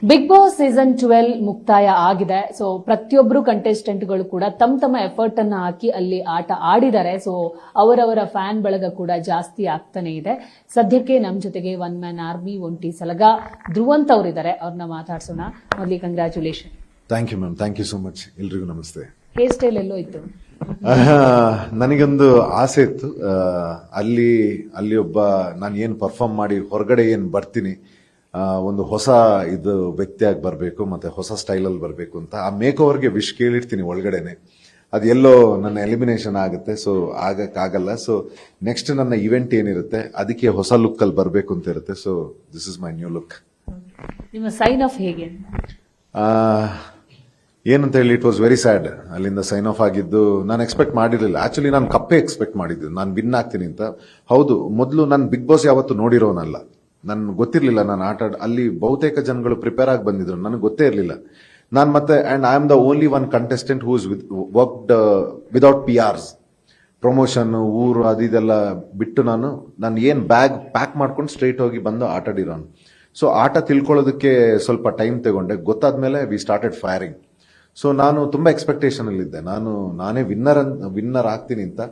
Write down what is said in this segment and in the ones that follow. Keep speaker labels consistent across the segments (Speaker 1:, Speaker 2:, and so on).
Speaker 1: Big boss season 12 ಮುಕ್ತಾಯ ಆಗಿದೆ. So ಪ್ರತಿಯೊಬ್ಬರು ಕಂಟೆಸ್ಟೆಂಟ್ಗಳು ಕೂಡ ತಮ್ಮ ಎಫರ್ಟ್ ಅನ್ನ ಹಾಕಿ ಅಲ್ಲಿ ಆಟ ಆಡಿದ್ದಾರೆ. ಸೊ ಅವರವರ ಫ್ಯಾನ್ ಬಳಗ ಕೂಡ ಜಾಸ್ತಿ ಆಗ್ತಾನೆ ಇದೆ. ಸದ್ಯಕ್ಕೆ ನಮ್ಮ ಜೊತೆಗೆ ಒನ್ ಮ್ಯಾನ್ ಆರ್ಮಿ ಒಂಟಿ ಸಲಗ ಧ್ರುವಂತ್ ಅವರಿದ್ದಾರೆ. ಅವ್ರನ್ನ ಮಾತಾಡ್ಸೋಣ. ಮೊದಲಿಗೆ congratulation.
Speaker 2: Thank you ma'am, thank you so much. ಎಲ್ರಿಗೂ ನಮಸ್ತೆ.
Speaker 1: ಹೇರ್ ಸ್ಟೈಲ್ ಎಲ್ಲೋ ಇತ್ತು?
Speaker 2: ನನಗೊಂದು ಆಸೆ ಇತ್ತು, ಅಲ್ಲಿ ಒಬ್ಬ ನಾನು ಏನು ಪರ್ಫಾರ್ಮ್ ಮಾಡಿ ಹೊರಗಡೆ ಏನು ಬರ್ತೀನಿ, ಒಂದು ಹೊಸ ಇದು ವ್ಯಕ್ತಿಯಾಗಿ ಬರಬೇಕು, ಮತ್ತೆ ಹೊಸ ಸ್ಟೈಲಲ್ಲಿ ಬರಬೇಕು ಅಂತ ಆ ಮೇಕ್ ಓವರ್ಗೆ ವಿಶ್ ಕೇಳಿರ್ತೀನಿ ಒಳಗಡೆನೆ. ಅದು ಎಲ್ಲೋ ನನ್ನ ಎಲಿಮಿನೇಷನ್ ಆಗುತ್ತೆ, ಸೊ ಆಗಕ್ಕಾಗಲ್ಲ. ಸೊ ನೆಕ್ಸ್ಟ್ ನನ್ನ ಇವೆಂಟ್ ಏನಿರುತ್ತೆ ಅದಕ್ಕೆ ಹೊಸ ಲುಕ್ ಅಲ್ಲಿ ಬರಬೇಕು ಅಂತ ಇರುತ್ತೆ. So this is my new look.
Speaker 1: ನಿಮ್ಮ ಸೈನ್ ಆಫ್ ಹೇಗೆ?
Speaker 2: ಏನಂತ ಹೇಳಿ, ಇಟ್ ವಾಸ್ ವೆರಿ ಸ್ಯಾಡ್. ಅಲ್ಲಿಂದ ಸೈನ್ ಆಫ್ ಆಗಿದ್ದು ನಾನು ಎಕ್ಸ್ಪೆಕ್ಟ್ ಮಾಡಿರಲಿಲ್ಲ. ಆಕ್ಚುಲಿ ನಾನು ಕಪ್ಪೇ ಎಕ್ಸ್ಪೆಕ್ಟ್ ಮಾಡಿದ್ದು, ನಾನು ವಿನ್ ಆಗ್ತೀನಿ ಅಂತ. ಹೌದು, ಮೊದಲು ನಾನು ಬಿಗ್ ಬಾಸ್ ಯಾವತ್ತು ನೋಡಿರೋನಲ್ಲ, ನನ್ಗೆ ಗೊತ್ತಿರಲಿಲ್ಲ. ನಾನು ಅಲ್ಲಿ ಬಹುತೇಕ ಜನಗಳು ಪ್ರಿಪೇರ್ ಆಗಿ ಬಂದಿದ್ರು, ನನಗೆ ಗೊತ್ತೇ ಇರಲಿಲ್ಲ. ನಾನು ಮತ್ತೆ and I am the only one contestant who's worked without PRs, promotion, ಊರು ಅದೆಲ್ಲ ಬಿಟ್ಟು ನಾನು ಏನು ಬ್ಯಾಗ್ ಪ್ಯಾಕ್ ಮಾಡ್ಕೊಂಡು ಸ್ಟ್ರೈಟ್ ಹೋಗಿ ಬಂದು ಆಟ ಆಡಿರೋನು. ಸೊ ಆಟ ತಿಳ್ಕೊಳ್ಳೋದಕ್ಕೆ ಸ್ವಲ್ಪ ಟೈಮ್ ತಗೊಂಡೆ. ಗೊತ್ತಾದ್ಮೇಲೆ ವಿ ಸ್ಟಾರ್ಟೆಡ್ ಫೈರಿಂಗ್. ಸೊ ನಾನು ತುಂಬಾ ಎಕ್ಸ್ಪೆಕ್ಟೇಷನ್ ಅಲ್ಲಿದ್ದೆ, ನಾನೇ ವಿನ್ನರ್ ಆಗ್ತೀನಿ ಅಂತ.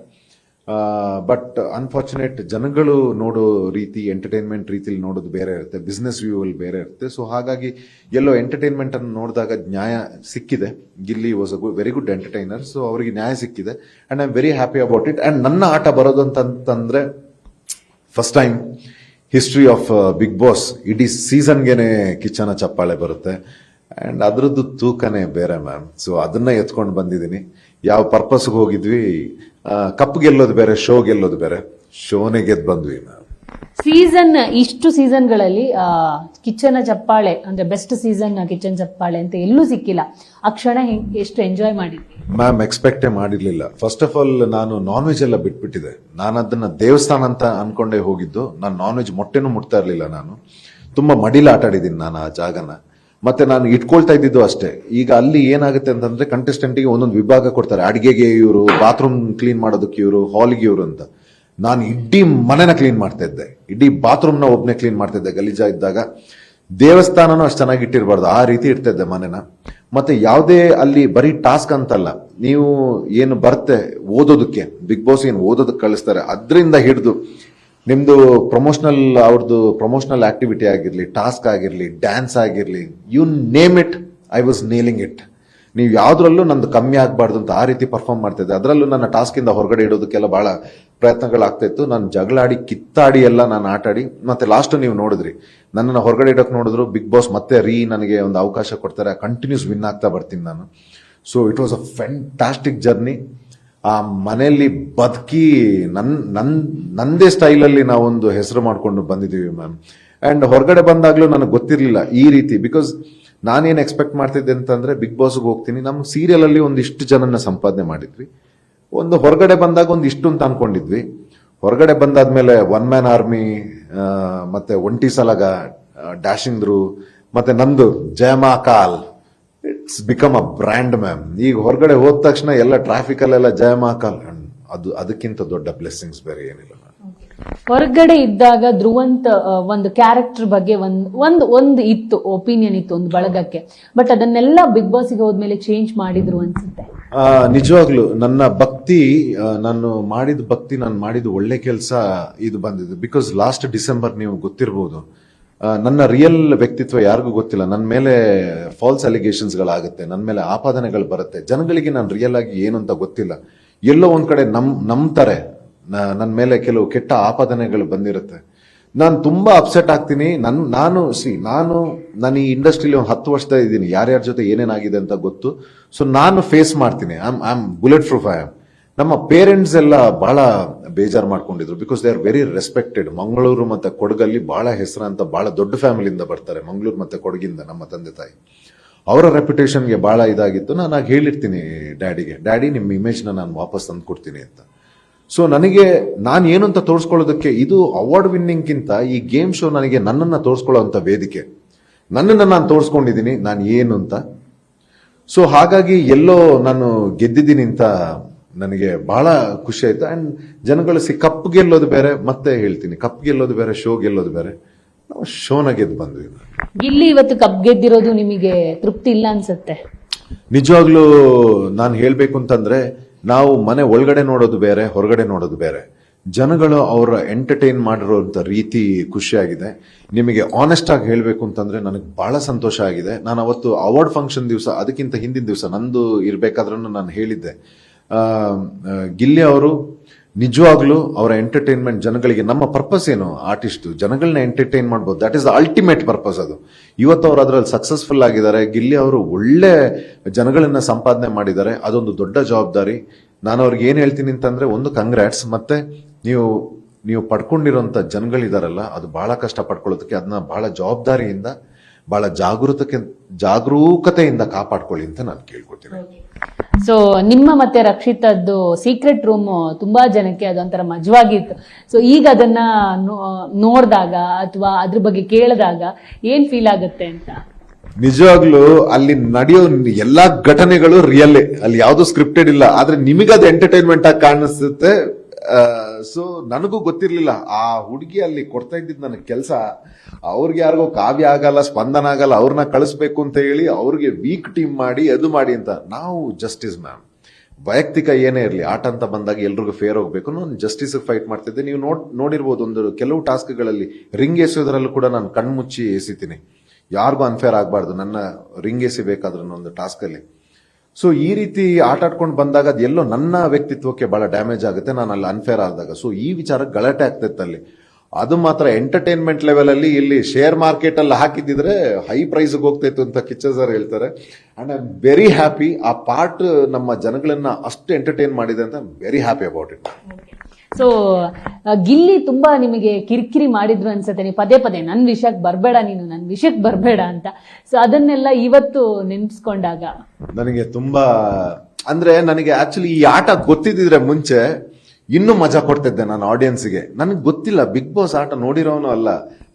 Speaker 2: ಬಟ್ ಅನ್ಫಾರ್ಚುನೇಟ್, ಜನಗಳು ನೋಡೋ ರೀತಿ, ಎಂಟರ್ಟೈನ್ಮೆಂಟ್ ರೀತಿಲಿ ನೋಡೋದು ಬೇರೆ ಇರುತ್ತೆ, ಬಿಸ್ನೆಸ್ ವ್ಯೂ ಅಲ್ಲಿ ಬೇರೆ ಇರುತ್ತೆ. ಸೊ ಹಾಗಾಗಿ ಎಲ್ಲೋ ಎಂಟರ್ಟೈನ್ಮೆಂಟ್ ಅನ್ನು ನೋಡಿದಾಗ ನ್ಯಾಯ ಸಿಕ್ಕಿದೆ. Gilli was a very good entertainer, so ಅವರಿಗೆ ನ್ಯಾಯ ಸಿಕ್ಕಿದೆ and I am very happy about it. And ನನ್ನ ಆಟ ಬರೋದು ಅಂತಂದ್ರೆ first time history of Bigg Boss ಇಡೀ ಸೀಸನ್ಗೆನೆ ಕಿಚ್ಚನ ಚಪ್ಪಾಳೆ ಬರುತ್ತೆ. ಅಂಡ್ ಅದ್ರದ್ದು ತೂಕನೇ ಬೇರೆ ಮ್ಯಾಮ್. ಸೊ ಅದನ್ನ ಎತ್ಕೊಂಡು ಬಂದಿದ್ದೀನಿ. ಯಾವ ಪರ್ಪಸ್ಗೆ ಹೋಗಿದ್ವಿ, ಕಪ್ ಗೆಲ್ಲೋದು ಬೇರೆ, ಶೋ ಗೆಲ್ಲೋದು ಬೇರೆ. ಶೋನೇ ಗೆದ್ದು ಬಂದ್ವಿ ಮ್ಯಾಮ್.
Speaker 1: ಇಷ್ಟು ಸೀಸನ್ಗಳಲ್ಲಿ ಕಿಚ್ಚನ ಚಪ್ಪಾಳೆ ಅಂದ್ರೆ ಬೆಸ್ಟ್ ಸೀಸನ್ ಕಿಚ್ಚನ್ ಚಪ್ಪಾಳೆ ಅಂತ ಎಲ್ಲೂ ಸಿಕ್ಕಿಲ್ಲ. ಆ ಕ್ಷಣ ಎಷ್ಟು ಎಂಜಾಯ್ ಮಾಡಿದ್ವಿ
Speaker 2: ಮ್ಯಾಮ್. ಎಕ್ಸ್ಪೆಕ್ಟೇ ಮಾಡಿರ್ಲಿಲ್ಲ. ಫಸ್ಟ್ ಆಫ್ ಆಲ್ ನಾನು ನಾನ್ ವೆಜ್ ಎಲ್ಲ ಬಿಟ್ಬಿಟ್ಟಿದೆ. ನಾನು ಅದನ್ನ ದೇವಸ್ಥಾನ ಅಂತ ಅನ್ಕೊಂಡೇ ಹೋಗಿದ್ದು. ನಾನು ನಾನ್ ವೆಜ್ ಮೊಟ್ಟೆನೂ ಮುಟ್ತಾ ಇರ್ಲಿಲ್ಲ. ನಾನು ತುಂಬಾ ಮಡಿಲ ಆಟ ಆಡಿದ್ದೀನಿ ನಾನು ಆ ಜಾಗನ. ಮತ್ತೆ ನಾನು ಇಟ್ಕೊಳ್ತಾ ಇದ್ದಿದ್ದು ಅಷ್ಟೇ. ಈಗ ಅಲ್ಲಿ ಏನಾಗುತ್ತೆ ಅಂತಂದ್ರೆ ಕಂಟೆಸ್ಟೆಂಟ್ಗೆ ಒಂದೊಂದು ವಿಭಾಗ ಕೊಡ್ತಾರೆ. ಅಡಿಗೆಗೆ ಇವರು, ಬಾತ್ರೂಮ್ ಕ್ಲೀನ್ ಮಾಡೋದಕ್ಕೆ ಇವರು, ಹಾಲ್ಗೆ ಇವರು ಅಂತ. ನಾನು ಇಡೀ ಮನೆನ ಕ್ಲೀನ್ ಮಾಡ್ತಾ ಇದ್ದೆ, ಇಡೀ ಬಾತ್ರೂಮ್ನ ಒಬ್ನೇ ಕ್ಲೀನ್ ಮಾಡ್ತಾ ಇದ್ದೆ ಗಲೀಜಾ ಇದ್ದಾಗ. ದೇವಸ್ಥಾನನೂ ಅಷ್ಟು ಚೆನ್ನಾಗಿ ಇಟ್ಟಿರಬಾರ್ದು, ಆ ರೀತಿ ಇಡ್ತಾ ಇದ್ದೆ ಮನೆನ. ಮತ್ತೆ ಯಾವುದೇ ಅಲ್ಲಿ ಬರೀ ಟಾಸ್ಕ್ ಅಂತಲ್ಲ, ನೀವು ಏನು ಬರುತ್ತೆ ಓದೋದಕ್ಕೆ, ಬಿಗ್ ಬಾಸ್ ಏನು ಓದೋದಕ್ಕೆ ಕಳಿಸ್ತಾರೆ, ಅದರಿಂದ ಹಿಡಿದು ನಿಮ್ದು ಅವ್ರದ್ದು ಪ್ರಮೋಷನಲ್ ಆಕ್ಟಿವಿಟಿ ಆಗಿರ್ಲಿ, ಟಾಸ್ಕ್ ಆಗಿರ್ಲಿ, ಡ್ಯಾನ್ಸ್ ಆಗಿರ್ಲಿ, you name it, I was nailing it. ನೀವು ಯಾವ್ದ್ರಲ್ಲೂ ನಂದು ಕಮ್ಮಿ ಆಗಬಾರ್ದು ಅಂತ ಆ ರೀತಿ ಪರ್ಫಾರ್ಮ್ ಮಾಡ್ತಿದ್ದೆ. ಅದರಲ್ಲೂ ನನ್ನ ಟಾಸ್ಕ್ ಇಂದ ಹೊರಗಡೆ ಇಡೋದಕ್ಕೆಲ್ಲ ಬಹಳ ಪ್ರಯತ್ನಗಳಾಗ್ತಾ ಇತ್ತು. ನಾನು ಜಗಳಾಡಿ, ಕಿತ್ತಾಡಿ ಎಲ್ಲ ನಾನು ಆಟಾಡಿ, ಮತ್ತೆ ಲಾಸ್ಟ್ ನೀವು ನೋಡಿದ್ರಿ, ನನ್ನನ್ನು ಹೊರಗಡೆ ಇಡೋಕೆ ನೋಡಿದ್ರು. ಬಿಗ್ ಬಾಸ್ ಮತ್ತೆ ನನಗೆ ಒಂದು ಅವಕಾಶ ಕೊಡ್ತಾರೆ. ಕಂಟಿನ್ಯೂಸ್ ವಿನ್ ಆಗ್ತಾ ಬರ್ತೀನಿ ನಾನು. So it was a fantastic journey. ಆ ಮನೆಯಲ್ಲಿ ಬದುಕಿ ನಂದೇ ಸ್ಟೈಲಲ್ಲಿ ನಾವೊಂದು ಹೆಸರು ಮಾಡ್ಕೊಂಡು ಬಂದಿದ್ದೀವಿ ಮ್ಯಾಮ್. ಅಂಡ್ ಹೊರಗಡೆ ಬಂದಾಗ್ಲೂ ನನಗೆ ಗೊತ್ತಿರಲಿಲ್ಲ ಈ ರೀತಿ. ಬಿಕಾಸ್ ನಾನೇನು ಎಕ್ಸ್ಪೆಕ್ಟ್ ಮಾಡ್ತಿದ್ದೆ ಅಂತಂದ್ರೆ, ಬಿಗ್ ಬಾಸ್ಗೆ ಹೋಗ್ತೀನಿ, ನಮ್ಮ ಸೀರಿಯಲ್ ಅಲ್ಲಿ ಒಂದಿಷ್ಟು ಜನನ ಸಂಪಾದನೆ ಮಾಡಿದ್ವಿ, ಒಂದು ಹೊರಗಡೆ ಬಂದಾಗ ಒಂದಿಷ್ಟು ಅಂತ ಅನ್ಕೊಂಡಿದ್ವಿ. ಹೊರಗಡೆ ಬಂದಾದ್ಮೇಲೆ ಒನ್ ಮ್ಯಾನ್ ಆರ್ಮಿ, ಮತ್ತೆ ಒಂಟಿ ಸಲಗ, ಡ್ಯಾಶಿಂಗ್ ಧ್ರು, ಮತ್ತೆ ನಂದು ಜಯಮಾಕಾಲ್, it's become a brand ma'am. ಈಗ ಹೊರಗಡೆ ಹೋದ ತಕ್ಷಣ ಎಲ್ಲ ಟ್ರಾಫಿಕ್ ಅಲ್ಲೆಲ್ಲ ಜಯಮಾಕಾಲ್, ಅದಕ್ಕಿಂತ ದೊಡ್ಡ ಬ್ಲೆಸ್ಸಿಂಗ್ಸ್ ಬೇರೆ ಏನಿಲ್ಲ.
Speaker 1: ಹೊರಗಡೆ ಇದ್ದಾಗ ಧ್ರುವಂತ್ ಒಂದು ಕ್ಯಾರೆಕ್ಟರ್ ಬಗ್ಗೆ ಒಂದು ಇತ್ತು, ಒಪಿನಿಯನ್ ಇತ್ತು ಒಂದು ಬಳಗಕ್ಕೆ. ಬಟ್ ಅದನ್ನೆಲ್ಲ ಬಿಗ್ ಬಾಸ್ಗೆ ಹೋದ್ಮೇಲೆ ಚೇಂಜ್ ಮಾಡಿದ್ರು ಅನ್ಸುತ್ತೆ.
Speaker 2: ನಿಜವಾಗ್ಲು ನನ್ನ ಭಕ್ತಿ, ನಾನು ಮಾಡಿದ ಒಳ್ಳೆ ಕೆಲಸ ಇದು ಬಂದಿದೆ. ಬಿಕಾಸ್ ಲಾಸ್ಟ್ ಡಿಸೆಂಬರ್, ನೀವು ಗೊತ್ತಿರಬಹುದು, ನನ್ನ ರಿಯಲ್ ವ್ಯಕ್ತಿತ್ವ ಯಾರಿಗೂ ಗೊತ್ತಿಲ್ಲ. ನನ್ನ ಮೇಲೆ ಫಾಲ್ಸ್ ಅಲಿಗೇಷನ್ಸ್ ಗಳಾಗುತ್ತೆ, ನನ್ನ ಮೇಲೆ ಆಪಾದನೆಗಳು ಬರುತ್ತೆ. ಜನಗಳಿಗೆ ನಾನು ರಿಯಲ್ ಆಗಿ ಏನು ಅಂತ ಗೊತ್ತಿಲ್ಲ. ಎಲ್ಲೋ ಒಂದ್ ಕಡೆ ನಂಬ್ತಾರೆ, ನನ್ನ ಮೇಲೆ ಕೆಲವು ಕೆಟ್ಟ ಆಪಾದನೆಗಳು ಬಂದಿರುತ್ತೆ. ನಾನು ತುಂಬಾ ಅಪ್ಸೆಟ್ ಆಗ್ತೀನಿ. ನಾನು ಈ ಇಂಡಸ್ಟ್ರಿಲಿ ಒಂದು 10 ವರ್ಷದ ಇದ್ದೀನಿ, ಯಾರ್ಯಾರ ಜೊತೆ ಏನೇನಾಗಿದೆ ಅಂತ ಗೊತ್ತು. ಸೊ ನಾನು ಫೇಸ್ ಮಾಡ್ತೀನಿ. I am bullet proof. ನಮ್ಮ ಪೇರೆಂಟ್ಸ್ ಎಲ್ಲ ಬಹಳ ಬೇಜಾರು ಮಾಡ್ಕೊಂಡಿದ್ರು. Because they are very respected. Mangaluru ಮತ್ತೆ ಕೊಡಗಲ್ಲಿ ಬಹಳ ಹೆಸರಂತ, ಬಹಳ ದೊಡ್ಡ ಫ್ಯಾಮಿಲಿಯಿಂದ ಬರ್ತಾರೆ, ಮಂಗಳೂರು ಮತ್ತೆ ಕೊಡಗಿಂದ ನಮ್ಮ ತಂದೆ ತಾಯಿ. ಅವರ ರೆಪ್ಯುಟೇಷನ್ಗೆ ಬಹಳ ಇದಾಗಿತ್ತು. ನಾನು ಹೇಳಿರ್ತೀನಿ ಡ್ಯಾಡಿಗೆ, ಡ್ಯಾಡಿ ನಿಮ್ಮ ಇಮೇಜ್ನ ನಾನು ವಾಪಸ್ ತಂದು ಕೊಡ್ತೀನಿ ಅಂತ. ಸೊ ನಾನು ಏನು ಅಂತ ತೋರಿಸ್ಕೊಳ್ಳೋದಕ್ಕೆ, ಇದು ಅವಾರ್ಡ್ ವಿನ್ನಿಂಗ್ಗಿಂತ ಈ ಗೇಮ್ ಶೋ ನನಗೆ ನನ್ನನ್ನು ತೋರಿಸ್ಕೊಳ್ಳೋಂಥ ವೇದಿಕೆ. ನನ್ನನ್ನು ನಾನು ತೋರಿಸ್ಕೊಂಡಿದ್ದೀನಿ, ನಾನು ಏನು ಅಂತ. ಸೊ ಹಾಗಾಗಿ ಎಲ್ಲೋ ನಾನು ಗೆದ್ದಿದ್ದೀನಿ ಅಂತ ನನಗೆ ಬಹಳ ಖುಷಿ ಆಯ್ತು. ಅಂಡ್ ಜನಗಳು ಕಪ್ ಗೆಲ್ಲೋದು ಬೇರೆ, ಮತ್ತೆ ಹೇಳ್ತೀನಿ, ಕಪ್ ಗೆಲ್ಲೋದು ಬೇರೆ, ಶೋ ಗೆಲ್ಲೋದು ಬೇರೆ. ನಾವು ಶೋನ ಗೆದ್ದು ಬಂದ್ವಿ.
Speaker 1: ಗಿಲ್ಲಿ ಇವತ್ತು ಕಪ್ ಗೆದ್ದಿರೋದು ನಿಮಗೆ ತೃಪ್ತಿ ಇಲ್ಲ ಅನ್ಸುತ್ತೆ.
Speaker 2: ನಿಜವಾಗ್ಲೂ ನಾನು ಹೇಳ್ಬೇಕು ಅಂತಂದ್ರೆ, ನಾವು ಮನೆ ಒಳಗಡೆ ನೋಡೋದು ಬೇರೆ, ಹೊರಗಡೆ ನೋಡೋದು ಬೇರೆ. ಜನಗಳು ಅವರ ಎಂಟರ್ಟೈನ್ ಮಾಡಿರೋಂಥ ರೀತಿ ಖುಷಿಯಾಗಿದೆ. ನಿಮಗೆ ಆನೆಸ್ಟ್ ಆಗಿ ಹೇಳಬೇಕು ಅಂತಂದ್ರೆ ನನಗೆ ಬಹಳ ಸಂತೋಷ ಆಗಿದೆ. ನಾನು ಅವತ್ತು ಅವಾರ್ಡ್ ಫಂಕ್ಷನ್ ದಿವಸ, ಅದಕ್ಕಿಂತ ಹಿಂದಿನ ದಿವಸ ನಂದು ಇರಬೇಕಾದ್ರೂ ನಾನು ಹೇಳಿದ್ದೆ, ಗಿಲ್ಲಿ ಅವರು ನಿಜವಾಗ್ಲೂ ಅವರ ಎಂಟರ್ಟೈನ್ಮೆಂಟ್ ಜನಗಳಿಗೆ, ನಮ್ಮ ಪರ್ಪಸ್ ಏನು, ಆರ್ಟಿಸ್ಟ್ ಜನಗಳನ್ನ ಎಂಟರ್ಟೈನ್ ಮಾಡ್ಬೋದು, that is the ultimate purpose. ಅದು ಇವತ್ತು ಅವರು ಅದರಲ್ಲಿ ಸಕ್ಸಸ್ಫುಲ್ ಆಗಿದ್ದಾರೆ. ಗಿಲ್ಲಿ ಅವರು ಒಳ್ಳೆ ಜನಗಳನ್ನ ಸಂಪಾದನೆ ಮಾಡಿದ್ದಾರೆ. ಅದೊಂದು ದೊಡ್ಡ ಜವಾಬ್ದಾರಿ. ನಾನು ಅವ್ರಿಗೆ ಏನ್ ಹೇಳ್ತೀನಿ ಅಂತಂದ್ರೆ, ಒಂದು ಕಂಗ್ರಾಟ್ಸ್, ಮತ್ತೆ ನೀವು ಪಡ್ಕೊಂಡಿರೋಂಥ ಜನಗಳಿದಾರಲ್ಲ, ಅದು ಬಹಳ ಕಷ್ಟ ಪಡ್ಕೊಳ್ಳೋದಕ್ಕೆ, ಅದನ್ನ ಬಹಳ ಜವಾಬ್ದಾರಿಯಿಂದ, ಬಹಳ ಜಾಗರೂಕತೆಯಿಂದ ಕಾಪಾಡ್ಕೊಳ್ಳಿ ಅಂತ ನಾನು ಕೇಳ್ಕೊತೀನಿ.
Speaker 1: ಸೊ ನಿಮ್ಮ ಮತ್ತೆ ರಕ್ಷಿತದ್ದು ಸೀಕ್ರೆಟ್ ರೂಮ್ ತುಂಬಾ ಜನಕ್ಕೆ ಅದೊಂಥರ ಮಜವಾಗಿತ್ತು. ಸೊ ಈಗ ಅದನ್ನ ನೋಡಿದಾಗ ಅಥವಾ ಅದ್ರ ಬಗ್ಗೆ ಕೇಳಿದಾಗ ಏನ್ ಫೀಲ್ ಆಗುತ್ತೆ ಅಂತ?
Speaker 2: ನಿಜವಾಗ್ಲೂ ಅಲ್ಲಿ ನಡೆಯೋ ಎಲ್ಲಾ ಘಟನೆಗಳು ರಿಯಲ್, ಅಲ್ಲಿ ಯಾವ್ದು ಸ್ಕ್ರಿಪ್ಟೆಡ್ ಇಲ್ಲ. ಆದ್ರೆ ನಿಮಗದು ಎಂಟರ್ಟೈನ್ಮೆಂಟ್ ಆಗಿ ಕಾಣಿಸುತ್ತೆ. ಸೊ ನನಗೂ ಗೊತ್ತಿರ್ಲಿಲ್ಲ, ಆ ಹುಡುಗಿ ಅಲ್ಲಿ ಕೊಡ್ತಾ ಇದ್ದಿದ್ ನನಗೆ ಕೆಲಸ, ಅವ್ರಿಗೆ ಯಾರಿಗೋ ಕಾವ್ಯ ಆಗಲ್ಲ, ಸ್ಪಂದನ ಆಗಲ್ಲ, ಅವ್ರನ್ನ ಕಳಿಸ್ಬೇಕು ಅಂತ ಹೇಳಿ ಅವ್ರಿಗೆ ವೀಕ್ ಟೀಮ್ ಮಾಡಿ ಅದು ಮಾಡಿ ಅಂತ. ನಾವು ಜಸ್ಟಿಸ್ ಮ್ಯಾಮ್, ವೈಯಕ್ತಿಕ ಏನೇ ಇರಲಿ, ಆಟ ಅಂತ ಬಂದಾಗ ಎಲ್ರಿಗೂ ಫೇರ್ ಹೋಗ್ಬೇಕು, ನಾನು ಜಸ್ಟಿಸ್ ಫೈಟ್ ಮಾಡ್ತಿದ್ದೆ. ನೀವು ನೋಡಿರ್ಬೋದು, ಒಂದು ಕೆಲವು ಟಾಸ್ಕ್ಗಳಲ್ಲಿ ರಿಂಗ್ ಎಸೆಯೋದ್ರಲ್ಲೂ ಕೂಡ ನಾನು ಕಣ್ಮುಚ್ಚಿ ಎಸಿತೀನಿ. ಯಾರಿಗೂ ಅನ್ಫೇರ್ ಆಗಬಾರ್ದು ನನ್ನ ರಿಂಗ್ ಎಸಿಬೇಕಾದ್ರೂ ಒಂದು ಟಾಸ್ಕ್ ಅಲ್ಲಿ. ಸೊ ಈ ರೀತಿ ಆಟ ಆಡ್ಕೊಂಡು ಬಂದಾಗ ಅದೆಲ್ಲೋ ನನ್ನ ವ್ಯಕ್ತಿತ್ವಕ್ಕೆ ಬಹಳ ಡ್ಯಾಮೇಜ್ ಆಗುತ್ತೆ, ನಾನು ಅಲ್ಲಿ ಅನ್ಫೇರ್ ಆದಾಗ. ಸೊ ಈ ವಿಚಾರ ಗಲಾಟೆ ಆಗ್ತಿತ್ತು ಅಲ್ಲಿ. ಅದು ಮಾತ್ರ ಎಂಟರ್ಟೈನ್ಮೆಂಟ್ ಲೆವೆಲ್ ಅಲ್ಲಿ, ಇಲ್ಲಿ ಶೇರ್ ಮಾರ್ಕೆಟ್ ಅಲ್ಲಿ ಹಾಕಿದ್ದಿದ್ರೆ ಹೈ ಪ್ರೈಸ್ ಹೋಗ್ತಾ ಇತ್ತು ಅಂತ ಕಿಚ್ಚ ಸರ್ ಹೇಳ್ತಾರೆ. And I am very happy. ಆ ಪಾರ್ಟ್ ನಮ್ಮ ಜನಗಳನ್ನ ಅಷ್ಟು ಎಂಟರ್ಟೈನ್ ಮಾಡಿದೆ ಅಂತ very happy about it.
Speaker 1: So Gilli ತುಂಬಾ ನಿಮಗೆ ಕಿರಿಕಿರಿ ಮಾಡಿದ್ರು ಅನ್ಸುತ್ತೆ, ನೀವು ಪದೇ ಪದೇ ನನ್ ವಿಷಯಕ್ಕೆ ಬರ್ಬೇಡ, ನೀನು ನನ್ ವಿಷಯಕ್ಕೆ ಬರ್ಬೇಡ ಅಂತ. ಸೊ ಅದನ್ನೆಲ್ಲ ಇವತ್ತು ನೆನ್ಸ್ಕೊಂಡಾಗ
Speaker 2: ನನಗೆ ತುಂಬಾ, ಅಂದ್ರೆ ನನಗೆ ಆಕ್ಚುಲಿ ಈ ಆಟ ಗೊತ್ತಿದ್ರೆ ಮುಂಚೆ ಇನ್ನೂ ಮಜಾ ಕೊಡ್ತಿದ್ದೆ ನಾನು ಆಡಿಯನ್ಸ್ಗೆ. ನನಗೆ ಗೊತ್ತಿಲ್ಲ, ಬಿಗ್ ಬಾಸ್ ಆಟ ನೋಡಿರೋನು ಅಲ್ಲ.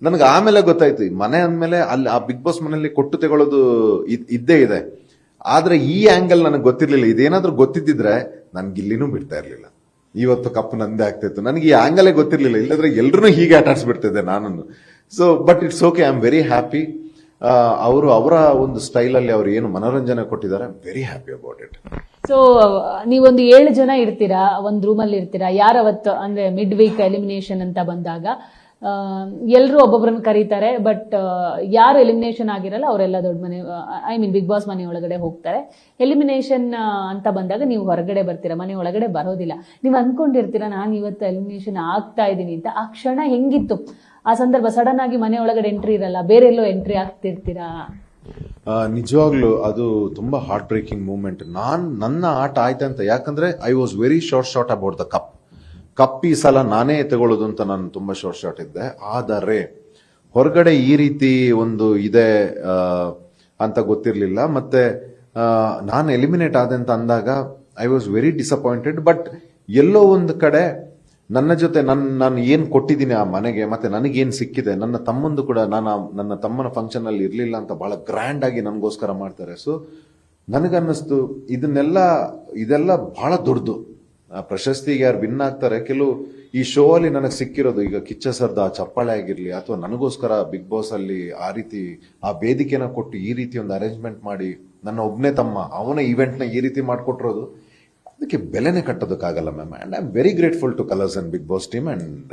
Speaker 2: ನನಗೆ ಆಮೇಲೆ ಗೊತ್ತಾಯ್ತು, ಮನೆ ಅಂದ್ಮೇಲೆ ಅಲ್ಲಿ ಆ ಬಿಗ್ ಬಾಸ್ ಮನೆಯಲ್ಲಿ ಕೊಟ್ಟು ತಗೊಳ್ಳೋದು ಇದ್ದೇ ಇದೆ. ಆದ್ರೆ ಈ ಆಂಗಲ್ ನನಗೆ ಗೊತ್ತಿರ್ಲಿಲ್ಲ. ಇದೇನಾದ್ರೂ ಗೊತ್ತಿದ್ದಿದ್ರೆ ನನ್ ಗಿಲ್ಲಿನೂ ಬಿಡ್ತಾ ಇರ್ಲಿಲ್ಲ, ಇವತ್ತು ಕಪ್ ನಂದೇ ಆಗ್ತಿತ್ತು. ನನಗೆ ಈ ಆಂಗಲೇ ಗೊತ್ತಿರ್ಲಿಲ್ಲ, ಇಲ್ಲದ್ರೆ ಎಲ್ರೂ ಹೀಗೆ ಆಟ ಆಡಿಸ್ಬಿಡ್ತಿದ್ದೆ ನಾನು. So but it's okay, I am very happy. ಅವರು ಅವರ ಒಂದು ಸ್ಟೈಲ್ ಅಲ್ಲಿ ಅವ್ರು ಏನು ಮನೋರಂಜನೆ ಕೊಟ್ಟಿದ್ದಾರೆ, very happy about it.
Speaker 1: So ನೀವೊಂದು 7 ಜನ ಇರ್ತೀರಾ, ಒಂದ್ ರೂಮ್ ಅಲ್ಲಿ ಇರ್ತೀರಾ. ಯಾರವತ್ತು ಅಂದ್ರೆ ಮಿಡ್ ವೀಕ್ ಎಲಿಮಿನೇಷನ್ ಅಂತ ಬಂದಾಗ ಎಲ್ಲರೂ ಒಬ್ಬೊಬ್ಬರನ್ನ ಕರೀತಾರೆ, ಬಟ್ ಯಾರು ಎಲಿಮಿನೇಷನ್ ಆಗಿರಲ್ಲ ಅವರೆಲ್ಲ ದೊಡ್ಡ ಮನೆ, ಐ ಮೀನ್ ಬಿಗ್ ಬಾಸ್ ಮನೆ ಒಳಗಡೆ ಹೋಗ್ತಾರೆ. ಎಲಿಮಿನೇಷನ್ ಅಂತ ಬಂದಾಗ ನೀವು ಹೊರಗಡೆ ಬರ್ತೀರಾ, ಮನೆ ಒಳಗಡೆ ಬರೋದಿಲ್ಲ. ನೀವು ಅನ್ಕೊಂಡಿರ್ತೀರಾ ನಾನು ಇವತ್ತು ಎಲಿಮಿನೇಷನ್ ಆಗ್ತಾ ಇದ್ದೀನಿ ಅಂತ. ಆ ಕ್ಷಣ ಹೆಂಗಿತ್ತು, ಆ ಸಂದರ್ಭ? ಸಡನ್ ಆಗಿ ಮನೆ ಒಳಗಡೆ ಎಂಟ್ರಿ ಇರಲ್ಲ, ಬೇರೆ ಎಲ್ಲೋ ಎಂಟ್ರಿ ಆಗ್ತಿರ್ತೀರಾ.
Speaker 2: ನಿಜವಾಗ್ಲು ಅದು ತುಂಬಾ ಹಾರ್ಟ್ ಬ್ರೇಕಿಂಗ್ ಮೂಮೆಂಟ್. ನನ್ನ ಆಟ ಆಯ್ತಂತ, ಯಾಕಂದ್ರೆ I was very short about the cup ಈ ಸಲ ನಾನೇ ತಗೊಳ್ಳೋದು ಅಂತ ನಾನು ತುಂಬಾ ಶಾರ್ಟ್ ಇದ್ದೆ. ಆದರೆ ಹೊರಗಡೆ ಈ ರೀತಿ ಒಂದು ಇದೆ ಅಂತ ಗೊತ್ತಿರ್ಲಿಲ್ಲ. ಮತ್ತೆ ನಾನು ಎಲಿಮಿನೇಟ್ ಆದೆ ಅಂತ ಅಂದಾಗ I was very disappointed. But ಎಲ್ಲೋ ಒಂದು ಕಡೆ ನನ್ನ ಜೊತೆ ನಾನು ಏನ್ ಕೊಟ್ಟಿದ್ದೀನಿ ಆ ಮನೆಗೆ, ಮತ್ತೆ ನನಗೇನ್ ಸಿಕ್ಕಿದೆ, ನನ್ನ ತಮ್ಮಂದು ಕೂಡ, ನನ್ನ ತಮ್ಮನ ಫಂಕ್ಷನ್ ಅಲ್ಲಿ ಇರ್ಲಿಲ್ಲ ಅಂತ ಬಹಳ ಗ್ರ್ಯಾಂಡ್ ಆಗಿ ನನಗೋಸ್ಕರ ಮಾಡ್ತಾರೆ. ಸೊ ನನಗನ್ನಿಸ್ತು ಇದೆಲ್ಲ ಬಹಳ ದೊಡ್ಡದು. ಪ್ರಶಸ್ತಿಗೆ ಯಾರು ವಿನ್ ಆಗ್ತಾರೆ, ಕೆಲವು ಈ ಶೋ ಅಲ್ಲಿ ನನಗೆ ಸಿಕ್ಕಿರೋದು, ಈಗ ಕಿಚ್ಚ ಸರ್ದ ಚಪ್ಪಾಳೆ ಆಗಿರ್ಲಿ, ಅಥವಾ ನನಗೋಸ್ಕರ ಬಿಗ್ ಬಾಸ್ ಅಲ್ಲಿ ಆ ರೀತಿ ಆ ವೇದಿಕೆನ ಕೊಟ್ಟು ಈ ರೀತಿ ಒಂದು ಅರೇಂಜ್ಮೆಂಟ್ ಮಾಡಿ, ನನ್ನ ಒಬ್ಬನೇ ತಮ್ಮ ಅವನ ಇವೆಂಟ್ ನ ಈ ರೀತಿ ಮಾಡ್ಕೊಟ್ಟಿರೋದು, ಅದಕ್ಕೆ ಬೆಲೆನೇ ಕಟ್ಟೋದಕ್ಕಾಗಲ್ಲ ma'am. And I am very grateful to Colors and Big Boss team and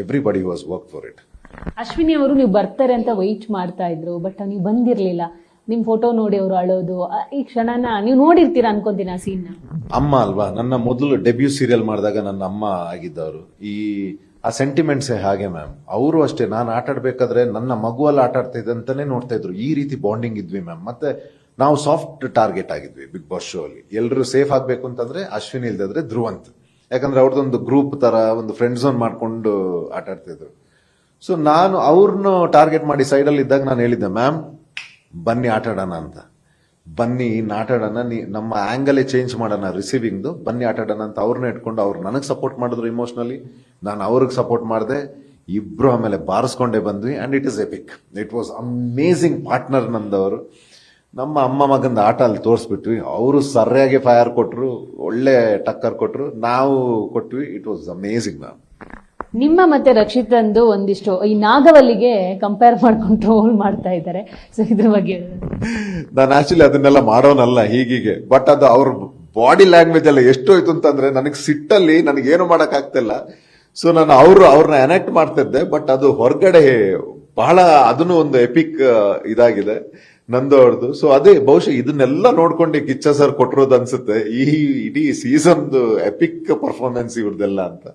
Speaker 2: everybody was work for it.
Speaker 1: Ashwini ಅವರು ನೀವು ಬರ್ತಾರೆ ಅಂತ ವೆಯ್ಟ್ ಮಾಡ್ತಾ ಇದ್ರು, ಬಟ್ ನೀವು ಬಂದಿರ್ಲಿಲ್ಲ. ನಿಮ್ ಫೋಟೋ ನೋಡಿ ಅವರು ಅಳೋದು, ಈ ಕ್ಷಣನ ನೀವು ನೋಡಿರ್ತೀರಾ ಅನ್ಕೊಂತೀನಿ, ಆ ಸೀನ್.
Speaker 2: ಅಮ್ಮ ಅಲ್ವಾ, ನನ್ನ ಮೊದಲು ಡೆಬ್ಯೂ ಸೀರಿಯಲ್ ಮಾಡಿದಾಗ ನನ್ನ ಅಮ್ಮ ಆಗಿದ್ದವರು. ಆ ಸೆಂಟಿಮೆಂಟ್ಸೇ ಹಾಗೆ ಮ್ಯಾಮ್. ಅವರು ಅಷ್ಟೇ, ನಾನು ಆಟ ಆಡ್ಬೇಕಾದ್ರೆ ನನ್ನ ಮಗುವಲ್ಲಿ ಆಟ ಆಡ್ತಾ ಇದ್ದಂತಾನೆ ನೋಡ್ತಾ ಇದ್ರು. ಈ ರೀತಿ ಬಾಂಡಿಂಗ್ ಇದ್ವಿ ಮ್ಯಾಮ್. ಮತ್ತೆ ನಾವು ಸಾಫ್ಟ್ ಟಾರ್ಗೆಟ್ ಆಗಿದ್ವಿ ಬಿಗ್ ಬಾಸ್ ಶೋ ಅಲ್ಲಿ. ಎಲ್ಲರೂ ಸೇಫ್ ಆಗ್ಬೇಕು ಅಂತಂದ್ರೆ ಅಶ್ವಿನಿ ಇಲ್ದಿದ್ರೆ ಧ್ರುವಂತ್, ಯಾಕಂದ್ರೆ ಅವ್ರದ್ದೊಂದು ಗ್ರೂಪ್ ತರ ಒಂದು ಫ್ರೆಂಡ್ ಝೋನ್ ಮಾಡ್ಕೊಂಡು ಆಟ ಆಡ್ತಿದ್ರು. ಸೊ ನಾನು ಅವ್ರನ್ನ ಟಾರ್ಗೆಟ್ ಮಾಡಿ ಸೈಡಲ್ಲಿ ಇದ್ದಾಗ ನಾನು ಹೇಳಿದ್ದೆ, ಮ್ಯಾಮ್ ಬನ್ನಿ ಆಟಾಡೋಣ ಅಂತ, ಬನ್ನಿ ಆಟಾಡೋಣ, ನಮ್ಮ ಆಂಗಲೇ ಚೇಂಜ್ ಮಾಡೋಣ ರಿಸೀವಿಂಗ್ದು, ಬನ್ನಿ ಆಟಾಡೋಣ ಅಂತ ಅವ್ರನ್ನ ಇಟ್ಕೊಂಡು ಅವ್ರು ನನಗೆ ಸಪೋರ್ಟ್ ಮಾಡಿದ್ರು ಇಮೋಷನಲಿ, ನಾನು ಅವ್ರಿಗೆ ಸಪೋರ್ಟ್ ಮಾಡಿದೆ. ಇಬ್ರು ಆಮೇಲೆ ಬಾರಿಸ್ಕೊಂಡೇ ಬಂದ್ವಿ. And it is epic. It was amazing partner ನಂದವರು. ನಮ್ಮ ಅಮ್ಮ ಮಗಂದ ಆಟ ಅಲ್ಲಿ ತೋರಿಸ್ಬಿಟ್ವಿ. ಅವರು ಸರಿಯಾಗಿ ಫೈರ್ ಕೊಟ್ರು, ಒಳ್ಳೆ ಟಕ್ಕರ್ ಕೊಟ್ರು, ನಾವು ಕೊಟ್ವಿ. It was amazing ma'am.
Speaker 1: ನಿಮ್ಮ ಮತ್ತೆ ರಕ್ಷಿತಂದು ಒಂದಿಷ್ಟು ಈ ನಾಗವಲ್ಲಿಗೆ ಕಂಪೇರ್ ಮಾಡ್ಕೊಂಡು ಟ್ರೋಲ್ ಮಾಡ್ತಾ ಇದ್ದಾರೆ. ಸೊ ಇದ್ರ ಬಗ್ಗೆ
Speaker 2: ನಾನು ಆಕ್ಚುಲಿ ಅದನ್ನೆಲ್ಲ ಮಾಡೋನಲ್ಲ ಹೀಗೀಗೆ, ಬಟ್ ಅದು ಅವ್ರ ಬಾಡಿ ಲ್ಯಾಂಗ್ವೇಜ್ ಎಲ್ಲ ಎಷ್ಟು ಹೋಯ್ತು ಅಂತಂದ್ರೆ ನನಗೆ ಸಿಟ್ಟಲ್ಲಿ ನನಗೇನು ಮಾಡಕ್ ಆಗ್ತಿಲ್ಲ. ಸೊ ನಾನು ಅವ್ರನ್ನ ಅನೆಕ್ಟ್ ಮಾಡ್ತಿದ್ದೆ, ಬಟ್ ಅದು ಹೊರಗಡೆ ಬಹಳ ಅದನ್ನು ಒಂದು ಎಪಿಕ್ ಇದಾಗಿದೆ ನಂದು ಅವ್ರದ್ದು. ಸೊ ಅದೇ ಬಹುಶಃ ಇದನ್ನೆಲ್ಲ ನೋಡ್ಕೊಂಡು ಕಿಚ್ಚ ಸರ್ ಕೊಟ್ಟಿರೋದು ಅನ್ಸುತ್ತೆ ಈ ಇಡೀ ಸೀಸನ್ ಎಪಿಕ್ ಪರ್ಫಾರ್ಮೆನ್ಸ್ ಇವ್ರದೆಲ್ಲ ಅಂತ.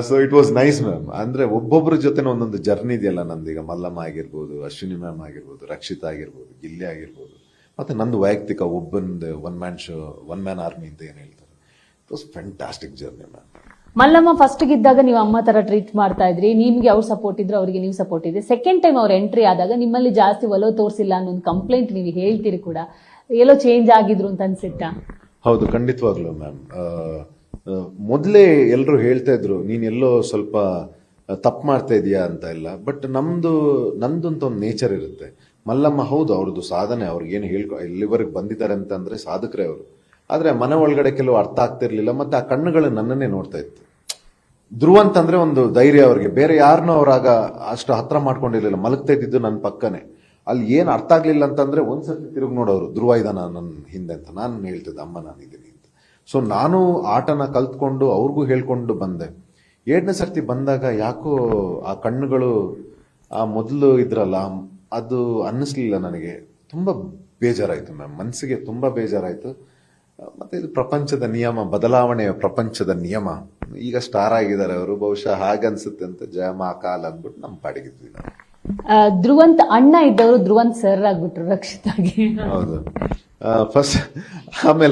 Speaker 2: So it was nice ma'am. ಅಂದ್ರೆ ಒಬ್ಬೊಬ್ಬರ ಜೊತೆ ಒಂದೊಂದು ಜರ್ನಿ ಇದೆಯಲ್ಲ ನಂದೀಗ ಮಲ್ಲಮ್ಮ ಆಗಿರ್ಬೋದು, ಅಶ್ವಿನಿ ಮ್ಯಾಮ್ ಆಗಿರ್ಬೋದು, ರಕ್ಷಿತಾ ಆಗಿರ್ಬೋದು, ಗಿಲ್ಲಿ ಆಗಿರ್ಬೋದು, ಮತ್ತೆ ನಂದು ವೈಯಕ್ತಿಕ ಒಬ್ಬಂದು ಒನ್ ಮ್ಯಾನ್ ಆರ್ಮಿ ಅಂತ ಏನ್ ಹೇಳ್ತಾರೆ. It was fantastic journey ma'am.
Speaker 1: Mallamma first ಇದ್ದಾಗ ನೀವು ಅಮ್ಮ ತರ ಟ್ರೀಟ್ ಮಾಡ್ತಾ ಇದ್ರಿ, ನಿಮ್ಗೆ ಅವ್ರು ಸಪೋರ್ಟ್ ಇದ್ರು, ಅವ್ರಿಗೆ ನೀವು ಸಪೋರ್ಟ್ ಇದ್ರಿ. ಸೆಕೆಂಡ್ ಟೈಮ್ ಅವ್ರ ಎಂಟ್ರಿ ಆದಾಗ ನಿಮ್ಮಲ್ಲಿ ಜಾಸ್ತಿ ಒಲವು ತೋರಿಸಿಲ್ಲ ಅನ್ನೋ ಒಂದು ಕಂಪ್ಲೇಂಟ್ ನೀವು ಹೇಳ್ತೀರಿ ಕೂಡ, ಎಲ್ಲೋ ಚೇಂಜ್ ಆಗಿದ್ರು ಅಂತ ಅನ್ಸಿತ್ತಾ?
Speaker 2: ಹೌದು, ಖಂಡಿತವಾಗ್ಲು ಮ್ಯಾಮ್. ಮೊದಲೇ ಎಲ್ಲರೂ ಹೇಳ್ತಾ ಇದ್ರು ನೀನ್ ಎಲ್ಲೋ ಸ್ವಲ್ಪ ತಪ್ಪು ಮಾಡ್ತಾ ಇದೀಯಾ ಅಂತ ಇಲ್ಲ, ಬಟ್ ನಂದಂತ ಒಂದು ನೇಚರ್ ಇರುತ್ತೆ. ಮಲ್ಲಮ್ಮ ಹೌದು ಅವ್ರದ್ದು ಸಾಧನೆ, ಅವ್ರಿಗೇನು ಇಲ್ಲಿವರೆಗೆ ಬಂದಿದ್ದಾರೆ ಅಂತಂದ್ರೆ ಸಾಧಕರೇ ಅವರು. ಆದ್ರೆ ಮನೆ ಒಳಗಡೆ ಕೆಲವು ಅರ್ಥ ಆಗ್ತಿರ್ಲಿಲ್ಲ, ಮತ್ತೆ ಆ ಕಣ್ಣುಗಳು ನನ್ನನ್ನೇ ನೋಡ್ತಾ ಇತ್ತು. ಧ್ರುವ ಅಂತಂದ್ರೆ ಒಂದು ಧೈರ್ಯ ಅವ್ರಿಗೆ, ಬೇರೆ ಯಾರನ್ನೂ ಅವ್ರಾಗ ಅಷ್ಟು ಹತ್ರ ಮಾಡ್ಕೊಂಡಿರ್ಲಿಲ್ಲ, ಮಲಗ್ತಾ ಇದ್ದಿದ್ದು ನನ್ನ ಪಕ್ಕನೆ. ಅಲ್ಲಿ ಏನ್ ಅರ್ಥ ಆಗ್ಲಿಲ್ಲ ಅಂತಂದ್ರೆ ಒಂದ್ಸತಿ ತಿರುಗಿ ನೋಡೋರು, ಧ್ರುವ ಇದಾನ ನನ್ನ ಹಿಂದೆ ಅಂತ. ನಾನು ಹೇಳ್ತಿದ್ದೆ ಅಮ್ಮ ನಾನಿದ್ದೀನಿ ಅಂತ. ಸೊ ನಾನು ಆಟನ ಕಲ್ತ್ಕೊಂಡು ಅವ್ರಿಗೂ ಹೇಳ್ಕೊಂಡು ಬಂದೆ. 2ನೇ ಸರ್ತಿ ಬಂದಾಗ ಯಾಕೋ ಆ ಕಣ್ಣುಗಳು ಆ ಮೊದಲು ಇದ್ರಲ್ಲ ಅದು ಅನ್ನಿಸ್ಲಿಲ್ಲ ನನಗೆ. ತುಂಬಾ ಬೇಜಾರಾಯ್ತು ಮ್ಯಾಮ್, ಮನಸ್ಸಿಗೆ ತುಂಬಾ ಬೇಜಾರಾಯ್ತು. ಮತ್ತೆ ಇದು ಪ್ರಪಂಚದ ನಿಯಮ, ಬದಲಾವಣೆಯ ಪ್ರಪಂಚದ ನಿಯಮ. ಈಗ ಸ್ಟಾರ್ ಆಗಿದ್ದಾರೆ ಅವರು, ಬಹುಶಃ ಹಾಗನ್ಸುತ್ತೆ ಅಂತ ಜಯ ಮಹಾಕಾಲ್ ಅಂದ್ಬಿಟ್ಟು ನಮ್ಮ ಪಾಡಿಗಿದ್ವಿ ನಾವು.
Speaker 1: ಧ್ರುವಂತ್ ಅಣ್ಣ ಇದ್ದವರು ಧ್ರುವಂತ್ ಸರ್ ಆಗ್ಬಿಟ್ರು ರಕ್ಷಿತಾಗೆ.
Speaker 2: ಹೌದು, ಫಸ್ಟ್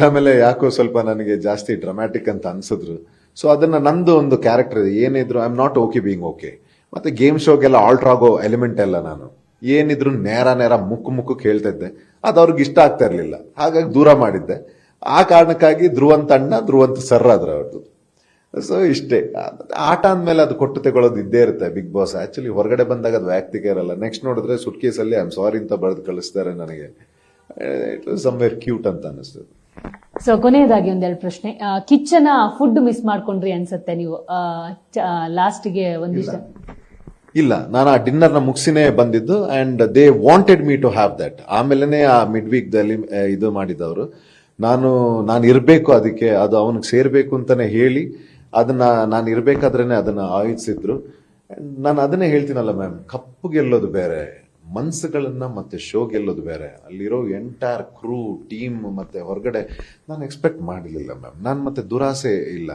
Speaker 2: ಆಮೇಲೆ ಯಾಕೋ ಸ್ವಲ್ಪ ನನಗೆ ಜಾಸ್ತಿ ಡ್ರಾಮ್ಯಾಟಿಕ್ ಅಂತ ಅನ್ಸಿದ್ರು. ಸೊ ಅದನ್ನ ನಂದು ಒಂದು ಕ್ಯಾರೆಕ್ಟರ್ ಇದೆ, ಏನಿದ್ರು I am not okay being okay. ಮತ್ತೆ ಗೇಮ್ ಶೋಗೆಲ್ಲ ಆಲ್ಟರ್ ಆಗೋ ಎಲಿಮೆಂಟ್ ಎಲ್ಲ ನಾನು ಏನಿದ್ರು ನೇರ ಮುಕ್ಕಕ್ಕೆ ಹೇಳ್ತಾ ಇದ್ದೆ. ಅದು ಅವ್ರಿಗೆ ಇಷ್ಟ ಆಗ್ತಾ ಇರ್ಲಿಲ್ಲ, ಹಾಗಾಗಿ ದೂರ ಮಾಡಿದ್ದೆ. ಆ ಕಾರಣಕ್ಕಾಗಿ ಧ್ರುವಂತ ಅಣ್ಣ ಧ್ರುವಂತ ಸರ್ ಆದ್ರೆ ಅವ್ರದ್ದು. ಸೊ ಇಷ್ಟೇ. ಆಟ ಅಂದ್ಮೇಲೆ ಅದು ಕೊಟ್ಟು ತಗೊಳ್ಳೋದು ಇದ್ದೇ ಇರುತ್ತೆ ಬಿಗ್ ಬಾಸ್. ಆಕ್ಚುಲಿ ಹೊರಗಡೆ ಬಂದಾಗ ಅದು ವ್ಯಕ್ತಿಗೆ ಇರಲ್ಲ. ನೆಕ್ಸ್ಟ್ ನೋಡಿದ್ರೆ ಸುಟ್ಕೇಸಲ್ಲಿ ಐ ಆಮ್ ಸಾರಿ ಅಂತ ಬರೆದು ಕಳಿಸ್ತಾರೆ ನನಗೆ. ಇಟ್ ವಾಸ್ ಸಮ್ವೇರ್ ಕ್ಯೂಟ್ ಅಂತ ಅನಿಸ್ತದೆ.
Speaker 1: ಸೊ ಕೊನೆಯದಾಗಿ ಒಂದೆರಡು ಪ್ರಶ್ನೆ. ಕಿಚನ್ ಫುಡ್ ಮಿಸ್ ಮಾಡ್ಕೊಂಡ್ರಿ ಅನ್ಸುತ್ತೆ ನೀವು ಲಾಸ್ಟ್ಗೆ ಒಂದಿಷ್ಟ?
Speaker 2: ಇಲ್ಲ, ನಾನು ಆ ಡಿನ್ನರ್ ನ ಮುಗಿಸಿನೇ ಬಂದಿದ್ದು and they wanted me to have that. ಆಮೇಲೆ ಆ ಮಿಡ್ ವೀಕ್ ದಲ್ಲಿ ಇದು ಮಾಡಿದವರು, ನಾನು ಇರ್ಬೇಕು, ಅದಕ್ಕೆ ಅದು ಅವನಿಗೆ ಸೇರ್ಬೇಕು ಅಂತಾನೆ ಹೇಳಿ ಅದನ್ನ ನಾನು ಇರ್ಬೇಕಾದ್ರೇನೆ ಅದನ್ನ ಆಯೋಜಿಸಿದ್ರು. ನಾನು ಅದನ್ನೇ ಹೇಳ್ತೀನಲ್ಲ ಮ್ಯಾಮ್, ಕಪ್ಪು ಗೆಲ್ಲೋದು ಬೇರೆ, ಮನ್ಸುಗಳನ್ನ ಮತ್ತೆ ಶೋ ಗೆಲ್ಲೋದು ಬೇರೆ. ಅಲ್ಲಿರೋ ಎಂಟೈರ್ ಕ್ರೂ ಟೀಮ್ ಮತ್ತೆ ಹೊರಗಡೆ ನಾನು ಎಕ್ಸ್ಪೆಕ್ಟ್ ಮಾಡಲಿಲ್ಲ ಮ್ಯಾಮ್. ನಾನು ಮತ್ತೆ ದುರಾಸೆ ಇಲ್ಲ,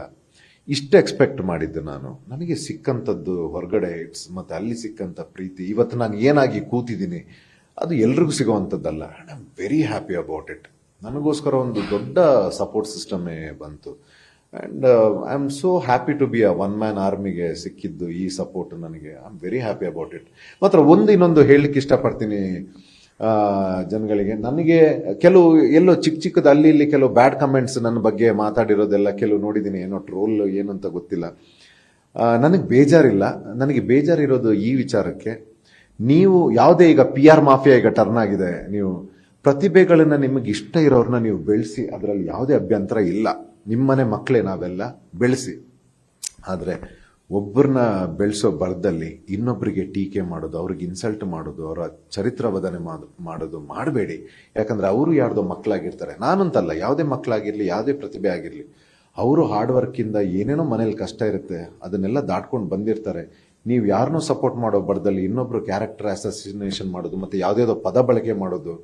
Speaker 2: ಇಷ್ಟ ಎಕ್ಸ್ಪೆಕ್ಟ್ ಮಾಡಿದ್ದು ನಾನು. ನನಗೆ ಸಿಕ್ಕಂಥದ್ದು ಹೊರಗಡೆ ಇಟ್ಸ್ ಮತ್ತೆ ಅಲ್ಲಿ ಸಿಕ್ಕಂಥ ಪ್ರೀತಿ, ಇವತ್ತು ನಾನು ಏನಾಗಿ ಕೂತಿದ್ದೀನಿ ಅದು ಎಲ್ರಿಗೂ ಸಿಗುವಂಥದ್ದಲ್ಲ. I am very happy about it. ನನಗೋಸ್ಕರ ಒಂದು ದೊಡ್ಡ ಸಪೋರ್ಟ್ ಸಿಸ್ಟಮೇ ಬಂತು and I am so happy to be a one man ಆರ್ಮಿಗೆ ಸಿಕ್ಕಿದ್ದು ಈ ಸಪೋರ್ಟ್ ನನಗೆ. I am very happy about it. ಮಾತ್ರ ಇನ್ನೊಂದು ಹೇಳಲಿಕ್ಕೆ ಇಷ್ಟಪಡ್ತೀನಿ ಜನಗಳಿಗೆ. ನನಗೆ ಕೆಲವು ಎಲ್ಲೋ ಚಿಕ್ಕದು ಅಲ್ಲಿ ಇಲ್ಲಿ ಕೆಲವು ಬ್ಯಾಡ್ ಕಮೆಂಟ್ಸ್ ನನ್ನ ಬಗ್ಗೆ ಮಾತಾಡಿರೋದೆಲ್ಲ ಕೆಲವು ನೋಡಿದ್ದೀನಿ, ಏನೋ ಟ್ರೋಲ್ ಏನು ಅಂತ ಗೊತ್ತಿಲ್ಲ. ನನಗೆ ಬೇಜಾರಿಲ್ಲ. ನನಗೆ ಬೇಜಾರಿರೋದು ಈ ವಿಚಾರಕ್ಕೆ, ನೀವು ಯಾವುದೇ ಈಗ PR ಮಾಫಿಯಾ ಈಗ ಟರ್ನ್ ಆಗಿದೆ, ನೀವು ಪ್ರತಿಭೆಗಳನ್ನ ನಿಮಗೆ ಇಷ್ಟ ಇರೋರನ್ನ ನೀವು ಬೆಳೆಸಿ, ಅದರಲ್ಲಿ ಯಾವುದೇ ಅಭ್ಯಂತರ ಇಲ್ಲ. ನಿಮ್ಮನೆ ಮಕ್ಕಳೇ ನಾವೆಲ್ಲ, ಬೆಳೆಸಿ. ಆದರೆ ಒಬ್ಬರನ್ನ ಬೆಳೆಸೋ ಬರದಲ್ಲಿ ಇನ್ನೊಬ್ಬರಿಗೆ ಟೀಕೆ ಮಾಡೋದು, ಅವ್ರಿಗೆ ಇನ್ಸಲ್ಟ್ ಮಾಡೋದು, ಅವರ ಚರಿತ್ರ ವದನೆ ಮಾಡೋದು ಮಾಡಬೇಡಿ. ಯಾಕಂದ್ರೆ ಅವರು ಯಾರ್ದೋ ಮಕ್ಕಳಾಗಿರ್ತಾರೆ. ನಾನಂತಲ್ಲ, ಯಾವುದೇ ಮಕ್ಕಳಾಗಿರ್ಲಿ, ಯಾವುದೇ ಪ್ರತಿಭೆ ಆಗಿರ್ಲಿ, ಅವರು ಹಾರ್ಡ್ ವರ್ಕಿಂದ ಏನೇನೋ ಮನೇಲಿ ಕಷ್ಟ ಇರುತ್ತೆ, ಅದನ್ನೆಲ್ಲ ದಾಟ್ಕೊಂಡು ಬಂದಿರ್ತಾರೆ. ನೀವು ಯಾರನ್ನೂ ಸಪೋರ್ಟ್ ಮಾಡೋ ಬರದಲ್ಲಿ ಇನ್ನೊಬ್ರು ಕ್ಯಾರೆಕ್ಟರ್ ಅಸಾಸಿನೇಷನ್ ಮಾಡೋದು ಮತ್ತೆ ಯಾವುದೇದೋ ಪದ ಬಳಕೆ ಮಾಡೋದು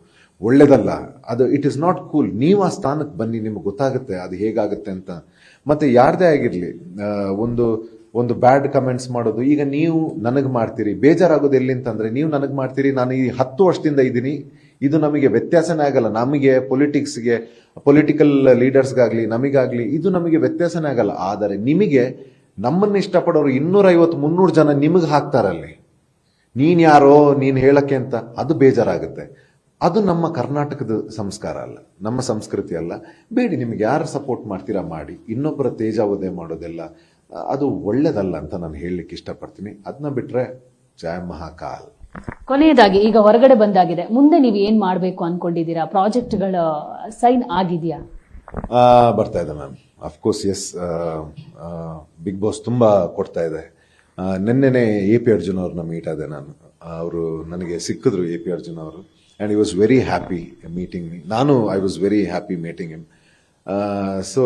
Speaker 2: ಒಳ್ಳೇದಲ್ಲ. ಅದು ಇಟ್ ಇಸ್ ನಾಟ್ ಕೂಲ್. ನೀವು ಆ ಸ್ಥಾನಕ್ಕೆ ಬನ್ನಿ, ನಿಮ್ಗೆ ಗೊತ್ತಾಗುತ್ತೆ ಅದು ಹೇಗಾಗುತ್ತೆ ಅಂತ. ಮತ್ತೆ ಯಾರದೇ ಆಗಿರ್ಲಿ ಒಂದು ಬ್ಯಾಡ್ ಕಮೆಂಟ್ಸ್ ಮಾಡೋದು, ಈಗ ನೀವು ನನಗೆ ಮಾಡ್ತೀರಿ, ಬೇಜಾರಾಗೋದು ಎಲ್ಲಿ ಅಂತಂದ್ರೆ ನೀವು ನನಗೆ ಮಾಡ್ತೀರಿ, ನಾನು ಈ 10 ವರ್ಷದಿಂದ ಇದ್ದೀನಿ, ಇದು ನಮಗೆ ವ್ಯತ್ಯಾಸನೇ ಆಗಲ್ಲ. ನಮಗೆ ಪೊಲಿಟಿಕಲ್ ಲೀಡರ್ಸ್ಗಾಗ್ಲಿ ನಮಗಾಗ್ಲಿ ಇದು ನಮಗೆ ವ್ಯತ್ಯಾಸನೇ ಆಗಲ್ಲ. ಆದರೆ ನಿಮಗೆ ನಮ್ಮನ್ನ ಇಷ್ಟಪಡೋರು 250-300 ಜನ ನಿಮಗೆ ಹಾಕ್ತಾರಲ್ಲಿ, ನೀನ್ ಯಾರೋ ನೀನ್ ಹೇಳಕ್ಕೆ ಅಂತ, ಅದು ಬೇಜಾರಾಗುತ್ತೆ. ಅದು ನಮ್ಮ ಕರ್ನಾಟಕದ ಸಂಸ್ಕಾರ ಅಲ್ಲ, ನಮ್ಮ ಸಂಸ್ಕೃತಿ ಅಲ್ಲ. ಬೇಡಿ, ನಿಮ್ಗೆ ಯಾರು ಸಪೋರ್ಟ್ ಮಾಡ್ತೀರಾ ಮಾಡಿ. ಇನ್ನೊಬ್ಬರ ತೇಜಾವಧೆ ಮಾಡೋದೆಲ್ಲ ಅದು ಒಳ್ಳೇದಲ್ಲ ಅಂತ ನಾನು ಹೇಳಲಿಕ್ಕೆ ಇಷ್ಟಪಡ್ತೀನಿ. ಅದನ್ನ ಬಿಟ್ರೆ ಜಯ ಮಹಾಕಾಲ್.
Speaker 1: ಕೊನೆಯದಾಗಿ, ಈಗ ಹೊರಗಡೆ ಬಂದಾಗಿದೆ, ಮುಂದೆ ನೀವು ಏನ್ ಮಾಡ್ಬೇಕು ಅನ್ಕೊಂಡಿದ್ದೀರಾ? ಪ್ರಾಜೆಕ್ಟ್ಗಳ ಸೈನ್ ಆಗಿದೆಯಾ?
Speaker 2: ಬರ್ತಾ ಇದೆ ma'am. Of course yes, Bigg Boss ತುಂಬ ಕೊಡ್ತಾ ಇದೆ. ನಿನ್ನೆನೆ ಎ ಪಿ ಅರ್ಜುನ್ ಅವ್ರನ್ನ ಮೀಟ್ ಆದೆ ನಾನು. ಅವರು ನನಗೆ ಸಿಕ್ಕಿದ್ರು, ಎ ಪಿ ಅರ್ಜುನ್ ಅವರು, and he was very happy meeting me. ನಾನು I was very happy meeting him. So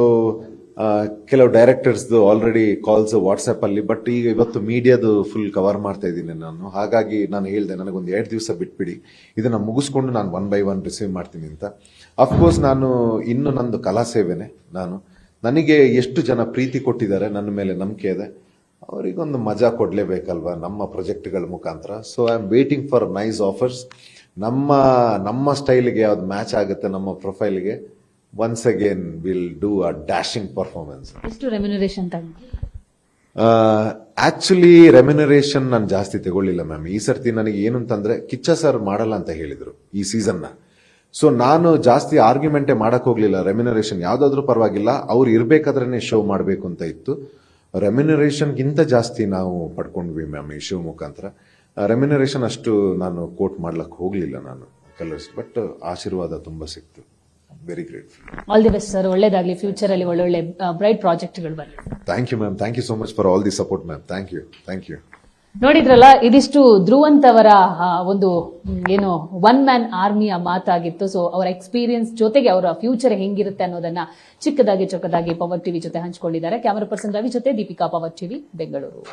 Speaker 2: ಕೆಲವು ಡೈರೆಕ್ಟರ್ಸ್ದು ಆಲ್ರೆಡಿ ಕಾಲ್ಸ್ ವಾಟ್ಸಪ್ಪಲ್ಲಿ, ಬಟ್ ಈಗ ಇವತ್ತು ಮೀಡಿಯಾದು ಫುಲ್ ಕವರ್ ಮಾಡ್ತಾ ಇದ್ದೀನಿ ನಾನು. ಹಾಗಾಗಿ ನಾನು ಹೇಳಿದೆ, ನನಗೊಂದು 2 ದಿವಸ ಬಿಟ್ಬಿಡಿ, ಇದನ್ನು ಮುಗಿಸ್ಕೊಂಡು ನಾನು 1 by 1 ರಿಸೀವ್ ಮಾಡ್ತೀನಿ ಅಂತ. ಅಫ್ಕೋರ್ಸ್ ನಾನು ಇನ್ನು ನಂದು ಕಲಾ ಸೇವೆನೆ. ನನಗೆ ಎಷ್ಟು ಜನ ಪ್ರೀತಿ ಕೊಟ್ಟಿದ್ದಾರೆ, ನನ್ನ ಮೇಲೆ ನಂಬಿಕೆ ಇದೆ, ಅವರಿಗೊಂದು ಮಜಾ ಕೊಡಲೇಬೇಕಲ್ವಾ ನಮ್ಮ ಪ್ರಾಜೆಕ್ಟ್ಗಳ ಮುಖಾಂತರ. So I am waiting for nice offers. ನಮ್ಮ ಸ್ಟೈಲ್ಗೆ ಯಾವ್ದು ಮ್ಯಾಚ್ ಆಗುತ್ತೆ, ನಮ್ಮ ಪ್ರೊಫೈಲ್ಗೆ, once again will do a dashing performance.
Speaker 1: ಎಷ್ಟು ರೆಮ್ಯುನರೇಷನ್ ತಗೊಂಡು?
Speaker 2: ಆಕ್ಚುಲಿ ರೆಮ್ಯುನರೇಷನ್ ನಾನು ಜಾಸ್ತಿ ತಗೊಳ್ಳಿಲ್ಲ ಮ್ಯಾಮ್. ಈ ಸರ್ತಿ ನನಗೆ ಏನು ಅಂತಂದ್ರೆ, ಕಿಚ್ಚ ಸರ್ ಮಾಡಲ್ಲ ಅಂತ ಹೇಳಿದ್ರು ಈ ಸೀಸನ್ನ. ಸೊ ನಾನು ಜಾಸ್ತಿ ಆರ್ಗ್ಯುಮೆಂಟೇ ಮಾಡಕ್ ಹೋಗ್ಲಿಲ್ಲ. ರೆಮ್ಯುನರೇಷನ್ ಯಾವ್ದಾದ್ರೂ ಪರವಾಗಿಲ್ಲ, ಅವ್ರು ಇರ್ಬೇಕಾದ್ರೇನೆ ಶೋ ಮಾಡಬೇಕು ಅಂತ ಇತ್ತು. ರೆಮ್ಯುನರೇಷನ್ಗಿಂತ ಜಾಸ್ತಿ ನಾವು ಪಡ್ಕೊಂಡ್ವಿ ಮ್ಯಾಮ್ ಈ ಶೋ ಮುಖಾಂತರ. ರೆಮ್ಯುನರೇಷನ್ ಅಷ್ಟು ನಾನು ಕೋಟ್ ಮಾಡ್ಲಕ್ಕೆ ಹೋಗ್ಲಿಲ್ಲ ನಾನು ಕಲರ್ಸ್, ಬಟ್ ಆಶೀರ್ವಾದ ತುಂಬಾ ಸಿಕ್ತು. Very grateful.
Speaker 1: All the best sir, ಒಳ್ಳೇದಾಗ್ಲಿ. ಫ್ಯೂಚರ್ ಅಲ್ಲಿ ಒಳ್ಳೊಳ್ಳೆ ಬ್ರೈಟ್ ಪ್ರಾಜೆಕ್ಟ್ಗಳು ಬರಲಿ.
Speaker 2: Thank you ma'am, thank you so much for all the support ma'am. Thank you.
Speaker 1: ನೋಡಿದ್ರಲ್ಲ, ಇದಿಷ್ಟು ಧ್ರುವಂತ್ ಅವರ ಒಂದು ಏನು 1 man ಆರ್ಮಿಯ ಮಾತಾಗಿತ್ತು. ಸೊ ಅವರ ಎಕ್ಸ್ಪೀರಿಯನ್ಸ್ ಜೊತೆಗೆ ಅವರ ಫ್ಯೂಚರ್ ಹೆಂಗಿರುತ್ತೆ ಅನ್ನೋದನ್ನ ಚಿಕ್ಕದಾಗಿ ಪವರ್ ಟಿವಿ ಜೊತೆ ಹಂಚಿಕೊಂಡಿದ್ದಾರೆ. ಕ್ಯಾಮರಾ ಪರ್ಸನ್ ರವಿ ಜೊತೆ ದೀಪಿಕಾ, ಪವರ್ ಟಿವಿ, ಬೆಂಗಳೂರು.